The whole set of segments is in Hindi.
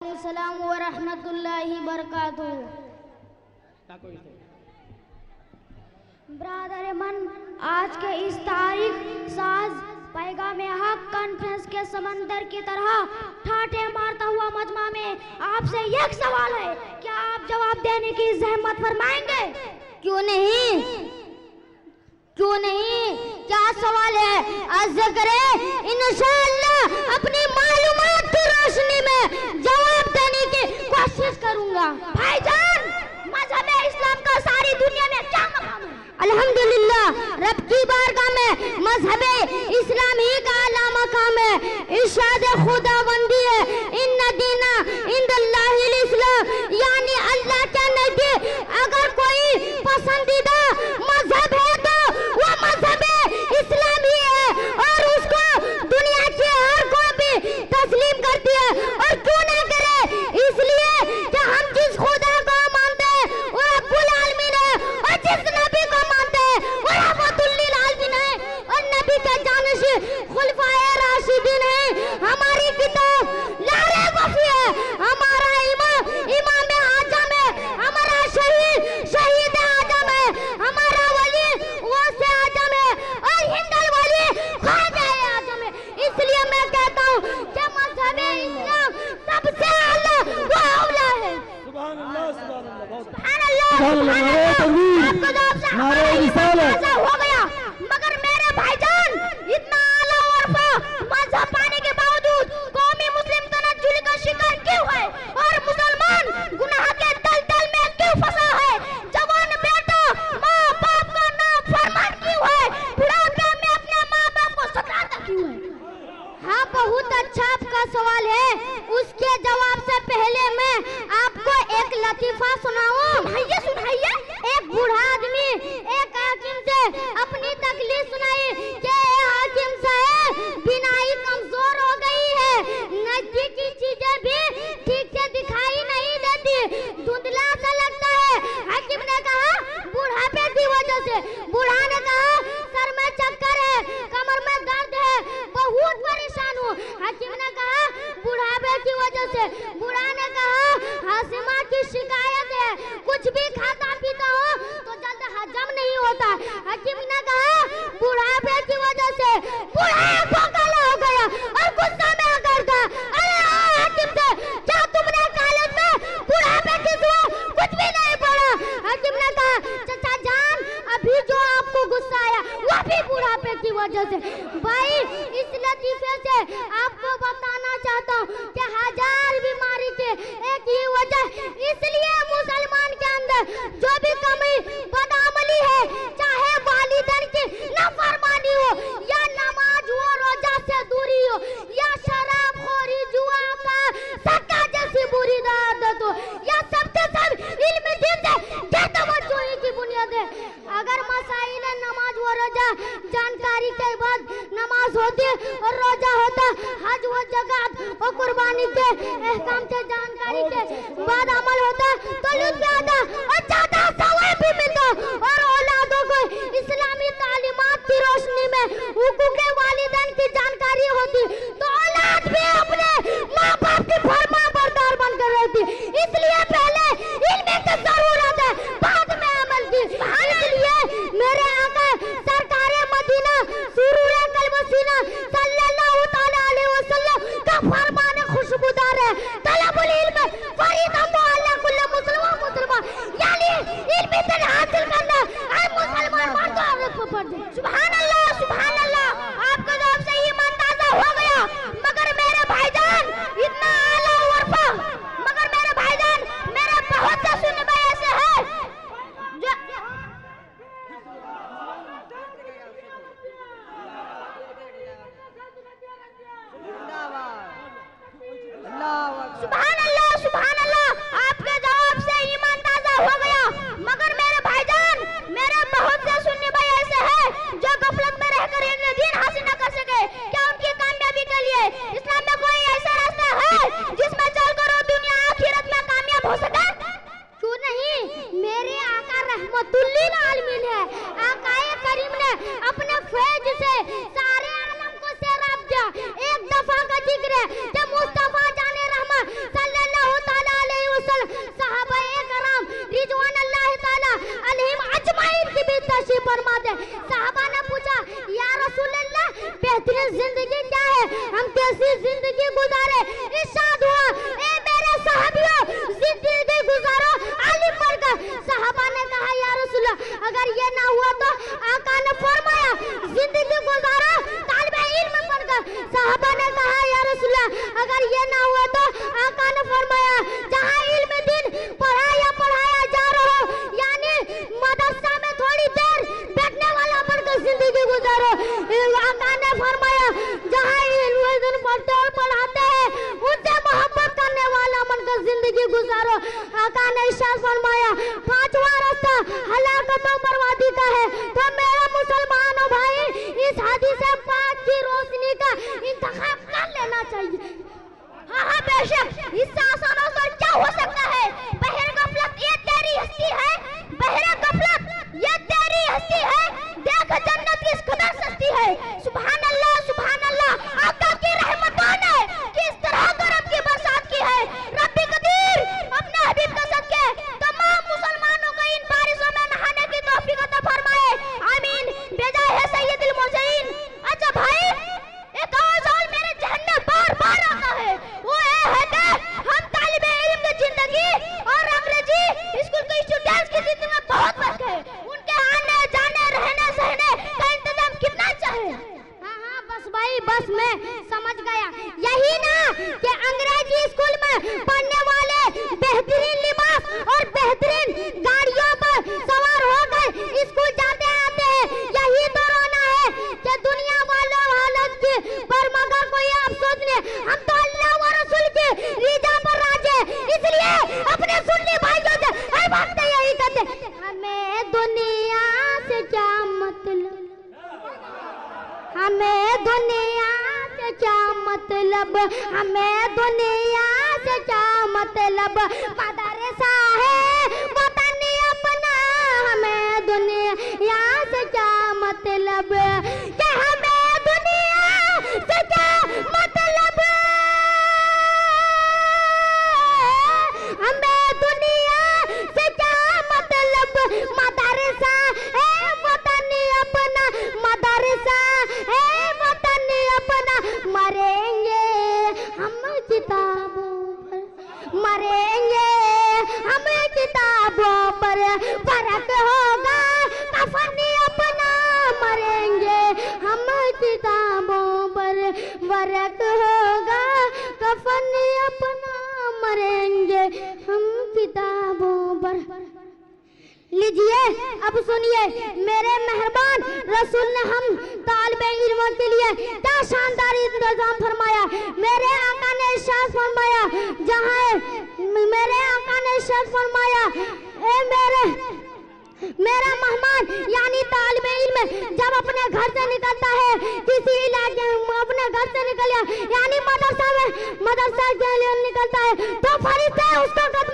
अस्सलाम व रहमतुल्लाहि बरकातुहू। ब्रादर मन, आज के इस तारीख साज पैगाम हक कॉन्फ्रेंस के समंदर की तरह ठाठे मारता हुआ मजमा में आपसे एक सवाल है, क्या आप जवाब देने की जहमत फरमाएंगे? क्यों नहीं, क्यों नहीं, क्या सवाल है? अर्ज़ करें, इंशाअल्लाह अपनी मालूमात की रोशनी में जवाब देने की कोशिश करूंगा। भाईजान, मजहब इस्लाम का सारी दुनिया में क्या मकाम है? अल्हम्दुलिल्लाह, रब की बारगाह में मजहब इस्लाम ही का आला मकाम है। इरशाद खुदाबंदी है, इन्ना दीना इंदल्लाहिल इस्लाम, यानी अल्लाह के नज़दीक अगर कोई पसंदीदा मजहब है तो वो मजहब इस्लाम ही है, और उसको दुनिया की हर कोई भी तस्लीम करती है। और क्यों ना करे, इसलिए कि हम जिस खुदा को मानते हैं वो रब्बुल आलमीन है, और जिस नबी को मानते हैं वो रहमतुल लिल आलमीन है, और नबी के जानशी खुलफाए राशिदीन है। हमारी किताब लारे वफी है, हमारा इमाम आजम है, हमारा शहीद आजम है, हमारा वली गौसे आजम है, और हिंदल वली ख्वाजा आजम है। इसलिए मैं कहता हूँ कि मजहब इस्लाम सबसे आला वो औला है। सुभान अल्लाह, सुभान अल्लाह, सुभान अल्लाह, आपको तो आपसे ऐसा हो गया, मगर मेरे भाईजान इतना आला वर्फा मजहब पाने के बावजूद कौमी मुस्लिम तनज्जुल का शिकार क्यों है, और मुसलमान गुनाह के दलदल में क्यों फंसा है? जवान बेटा माँ बाप का नाफरमान क्यों है? बुढ़ापे में अपने माँ बाप को सताता क्यों है? हाँ, बहुत अच्छा आपका सवाल है। उसके जवाब से पहले मैं आपको एक लतीफा सुनाऊं। सुनाइए सुनाइए। एक बूढ़ा आदमी एक हाकिम से अपनी तकलीफ सुनाई कि हाकिम साहब, बिनाई कमजोर हो गई है, नजदीक की चीजें भी ठीक से दिखाई नहीं देती, धुंधला सा लगता है। हाकिम ने कहा बुढ़ापे की वजह से। बूढ़ा ने कहा सर में चक्कर है, कमर में दर्द है, बहुत परेशान हूँ। हाकिम ने कहा बुढ़ापे की वजह से। बूढ़ा ने कहा हाशिमा की शिकायत है, कुछ भी खाता पीता हो तो जल्द हजम नहीं होता। हाकिम ने कहा बुढ़ापे की वजह से। बूढ़ा भौकाला हो गया और गुस्सा में आकर कहा, अरे हाकिम से, क्या तुमने कॉलेज में बुढ़ापे की सिवा कुछ भी नहीं पढ़ा? हाकिम ने कहा चाचा जान, अभी जो आपको गुस्सा आया वो भी बुढ़ापे की वजह से। भाई, इस लतीफे से आपको बताना चाहता हूँ कि हजार बीमारी के एक ही वजह, इसलिए मुसलमान के अंदर जो भी कमी बदअमली है, चाहे वालिदैन की नाफरमानी हो, या नमाज हो, रोजा से दूरी हो, या शराब खोरी, जुआ का सट्टा जैसी बुरी आदत हो, या सबसे सब इल्म दीन से बेतवज्जोही की बुनियाद है। अगर मसाइल नमाज व रोजा जानकारी के बाद नमाज होती और रोजा होता, हज व ज़कात और कुर्बानी के अहकाम से जानकारी के बाद अमल होता, तो लुत्फ आता और ज्यादा सवाब भी मिलता, और औलादों को इस्लामी तालीमात की रोशनी में हुकूक वालिदैन की जानकारी होती, तो औलाद भी अपने माँ बाप की फरमा बरदार बनकर रहती। इसलिए पहले इल्म की जरूरत है, बाद में अमल की। इसलिए मेरे आका सरकारे मदीना सुरूर कल्ब सीना सल्लल्लाहु तआला अलैहि वसल्लम का फरमान खुशबूदार है, तलबुल इल्म फरीदतुन अला कुल्li मुस्लिम, यानी इल्म से हासिल करना हर मुसलमान मर्द और औरत पर फर्ज है। सुभान अल्लाह, सुभान अल्लाह, आपको जवाब से ईमान ताज़ा हो गया। मगर मेरे भाईजान इतना आला वर्फा, मगर मेरे भाईजान मेरे बहुत से सुनने में ऐसे है जो सुभान अल्लाह, सुभान अल्लाह, आपके जवाब से ईमान ताज़ा हो गया। मगर मेरे भाईजान मेरे बहुत से सुन्नी भाई ऐसे हैं जो गफलत में रहकर इल्म दीन हासिल न कर सके। क्या उनकी कामयाबी के लिए इस्लाम में कोई ऐसा रास्ता है जिसमें चलकर वो दुनिया आखिरत में कामयाब हो सके? क्यों नहीं, मेरे आका रहमतुल लिल आलमीन है। आकाए करीम ने अपने फैज से सारे आलम को सैराब दिया। एक दफा का जिक्र है कि मुस्तफा जाने रहमत सल्लल्लाहु आका ने इरशाद फरमाया पांचवा रास्ता हलाकत और बर्बादी का है। तो मेरा मुसलमानों भाई इस हदीस पाक की रोशनी का इंतखाब कर लेना चाहिए। हाँ बेशक इससे आसान और क्या हो सकता है। बहर गफलत ये तेरी हस्ती है, बहर गफलत ये तेरी हस्ती है, देख जन्नत किस कदर सस्ती है। सुभान अल्लाह आका की रहमतों ने किस तरह करम की बरसात की है। रब्बी कदीर अपने हबीब का सदके तमाम मुसलमानों को इन बारिशों में नहाने की तौफीक अता फरमाए, आमीन बेजाए सैयदुल मुरसलीन। अच्छा भाई एक और सवाल मेरे जहन में बार-बार आता है, वो ये है कि हम तालिबे इल्म की जिंदगी और अंग्रेजी स्कूल के स्टूडेंट्स की जिंदगी में बहुत फर्क है। उनके आने जाने रहने सहने का इंतजाम कितना चाहिए। हाँ बस भाई बस मैं समझ गया। यही ना कि अंग्रेजी स्कूल में पढ़ने वाले बेहतरीन लिबास और बेहतरीन गाड़ियों पर सवार होकर स्कूल जाते आते हैं। यही तो रोना है कि दुनिया वालों हालत की पर मगर कोई अफसोस नहीं। हम तो अल्लाह और रसूल की रिजा पर राजी हैं, इसलिए अपने सुन्नी भाइयों से हर वक्त यही कहते हमें दुनिया से क्या मतलब, हमें दुनिया से क्या मतलब, हमें दुनिया से क्या मतलब। मदरसा है वतन अपना, हमें दुनिया से क्या मतलब, कि हमें दुनिया से क्या मतलब, हमें दुनिया से क्या मतलब। मदरसा है वतन अपना, मदरसा है वतन अपना। मरेंगे हम किताबों पर, मरेंगे हम किताबों पर, फर्क होगा कफन अपना। मरेंगे हम किताबों पर, फर्क होगा कफन अपना। मरेंगे हम किताबों पर। लीजिए अब सुनिए मेरे मेहरबान रसूल ने हम तालिबे इल्म के लिए क्या शानदार इंतजाम फरमाया। मेरे आका ने इरशाद फरमाया, जहाँ मेरे आका ने इरशाद फरमाया ए मेरा मेहमान यानी तालिबे इल्म जब अपने घर से निकलता है, किसी इलाके अपने घर से निकल यानी मदरसा के लिए निकलता है, तो फरिश्ते उसको कदम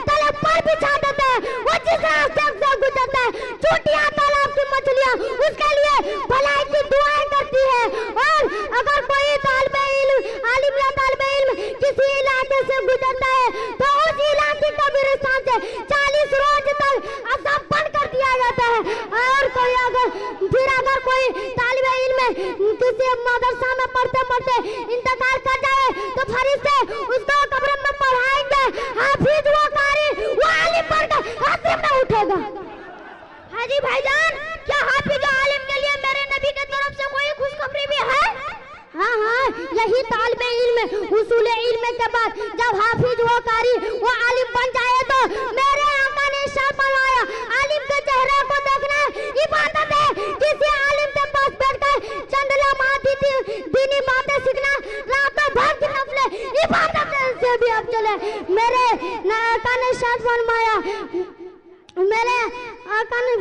तले पर बिछा देते हैं। वो जिस रास्ते से गुजरता है, चूटियां तालाब की मछलियां उसके लिए भलाई की दुआएं करती है। और अगर कोई तालिबे इल्म आलिम या तालिबे इल्म किसी इलाके से गुजरता है, तो उस इलाके का कब्रिस्तान से 40 रोज तक अज़ाब बंद कर दिया जाता है। और कोई अगर कोई तालिबे इल्म किसी मदरसा में पढ़ते पढ़ते इंतकाल कर जाए, तो फरिश्ते उसको कब्र में पढ़ाएंगे। हाफिज वो कारी वो आलिम बनकर हासिब में उठेगा। हाजी भाईजान क्या हाफिज आलिम के लिए मेरे नबी की तरफ से कोई खुशखबरी भी है। हाँ यही तालिबे इल्म उसूले इल्म के बाद जब हाफिज वो कारी वो आलिम बन जाए, तो मेरे आका ने इरशाद फरमाया आलिम के चेहरे को देखना इबादत है। किसी आलिम के पास बैठकर चंद लम्हात दीनी बातें सीखना रातों भर की नफले इबादत से भी अब चले। मेरे आका ने इरशाद फरमाया, मेरे आका ने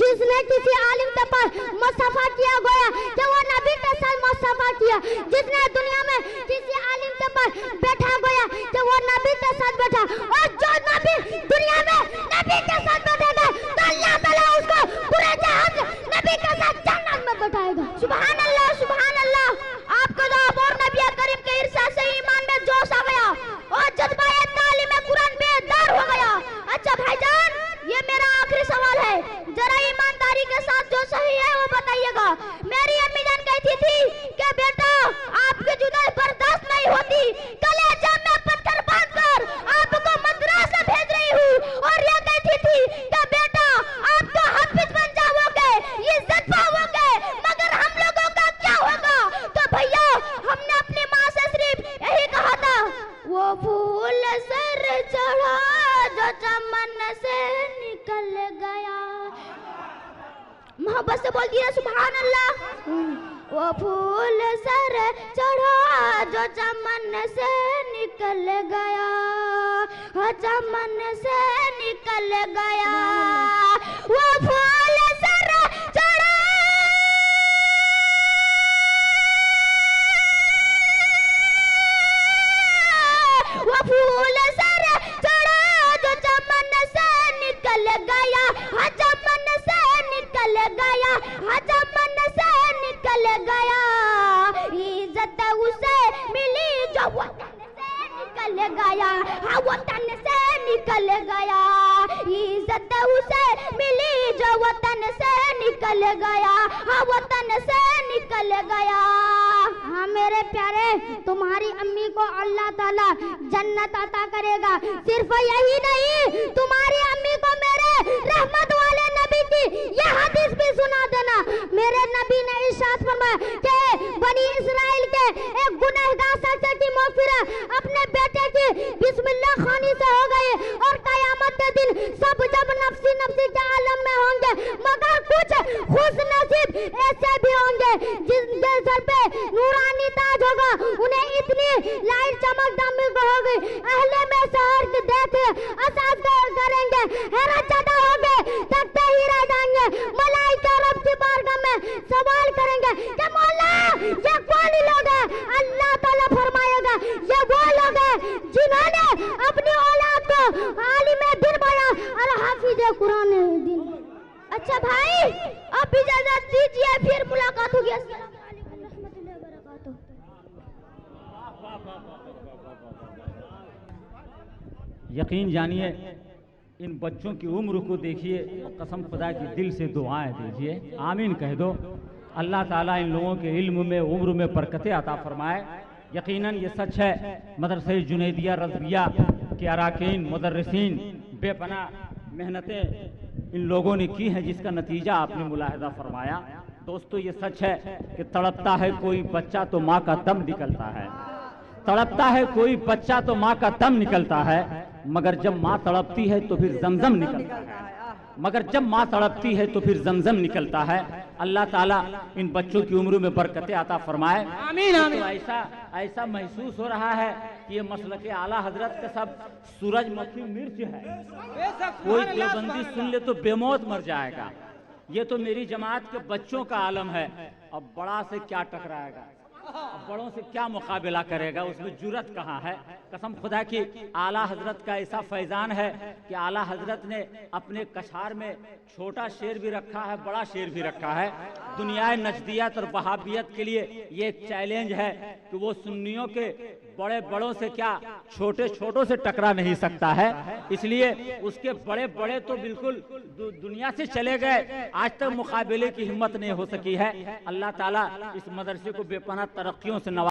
जिसने किसी आलिम के पास मुस्तफा किया गया कि वो नबी के साथ मुस्तफा किया। जिसने दुनिया में किसी आलिम के पास बैठा गया कि वो नबी के साथ बैठा, और जो नबी दुनिया में नबी के साथ बैठेगा तो अल्लाह ताला उसको पूरे जहान नबी के साथ जन्नत में बैठाएगा। सुभान अल्लाह आपको तो और नबी करीम के इरशाद से ईमान में जोश आ गया और जज्बा तालीम कुरान बेदार हो गया। अच्छा भाईजान ये मेरा आखिरी सवाल है, जरा ईमानदारी के साथ जो सही है वो बताइएगा। मेरी अम्मी जान कहती थी कि बेटा आपकी जुदाई बर्दाश्त नहीं होती, कलेजा में पत्थर बांधकर आपको मद्रासा भेज रही हूँ। और ये कहती थी कि बेटा आप तो हाफिज बन जाओगे, इज्जत पाओगे, मगर हम लोगों का क्या होगा। तो भैया हमने अपनी माँ से सिर्फ यही कहा था, वो फूल सर चढ़ा जो चमन से निकल गया। मोहब्बत से बोल दिया सुभान अल्लाह। वो फूल सर चढ़ा जो चमन से निकल गया, चमन से निकल गया, वो फूल सर चढ़ा, वो फूल सर चढ़ा जो चमन से निकल गया, चमन से निकल गया, चमन से निकल गया। इज्जत उसे मिली जो वतन से निकल गया, वतन से निकल गया। इज्जत उसे मिली जो वतन से निकल गया, वतन से निकल गया। हाँ मेरे प्यारे, तुम्हारी अम्मी को अल्लाह ताला जन्नत अता करेगा। सिर्फ यही नहीं, तुम्हारी अम्मी को मेरे रहमत वाले नबी की यह हदीस भी सुना देना। मेरे नबी ने इरशाद फरमाया कि बनी इस्राइल के एक गुनहगार शख्स की मग़फ़िरत अपने बेटे की बिस्मिल्लाह खानी से हो गई, और क़यामत के दिन सब जब नफ्सी नफ्सी के आलम में होंगे, मगर कुछ खुश नसीब ऐसे भी होंगे जिनके सर पे नूरानी ताज होगा, उन्हें इतनी लाइट चमक दमक होगी, अहले में शहर के देख एहसास करेंगे, हैरत ज़दा होंगे, तकते ही रह जाएंगे। मलाइका रब की बारगाह में सवाल करेंगे कि मौला ये कौन लोग हैं? अल्लाह ताला फरमाएगा ये वो लोग हैं जिन्होंने अपनी औलाद को आलिम दिन बना और हाफिज कुरान दिन। अच्छा भाई, अब इजाजत दीजिए, फिर मुलाकात होगी। अस्सलाम वालेकुम रहमतुल्लाहि व बरकातहू। यकीन जानिए, इन बच्चों की उम्र को देखिए और कसम खुदा की दिल से दुआएं दीजिए, आमीन कह दो। अल्लाह ताला इन लोगों के इल्म में, उम्र में बरकतें अता फरमाए। यकीनन ये सच है, मदरसे जुनैदिया रज़विया के अराकीन मुदर्रिसीन बेपनाह मेहनतें इन लोगों ने की हैं, जिसका नतीजा आपने मुलाहिज़ा फरमाया। दोस्तों ये सच है कि तड़पता है कोई बच्चा तो माँ का दम निकलता है, तड़पता है कोई बच्चा तो माँ का दम निकलता है, मगर जब माँ तड़पती है तो फिर जमजम निकलता है, मगर जब माँ तड़पती है तो फिर जमजम निकलता है। अल्लाह ताला इन बच्चों की उम्र में बरकतें अता फरमाए, आमीन आमीन। तो ऐसा महसूस हो रहा है कि ये मसलक आला हजरत का सब सूरजमुखी मिर्च है, कोई देवबंदी सुन ले तो बेमौत मर जाएगा। ये तो मेरी जमात के बच्चों का आलम है, अब बड़ा से क्या टकराएगा, अब बड़ों से क्या मुकाबला करेगा, उसमें जुर्रत कहाँ है। कसम खुदा की आला हजरत का ऐसा फैजान है कि आला हजरत ने अपने कछार में छोटा शेर भी रखा है, बड़ा शेर भी रखा है। दुनिया नजदियत और वहाबियत के लिए ये एक चैलेंज है कि वो सुन्नियों के बड़े बड़ों से क्या छोटे छोटों से टकरा नहीं सकता है, इसलिए उसके बड़े बड़े तो बिल्कुल दुनिया से चले गए, आज तक मुकाबले की हिम्मत नहीं हो सकी है। अल्लाह ताला इस मदरसे को बेपनाह तरक्कियों से नवाज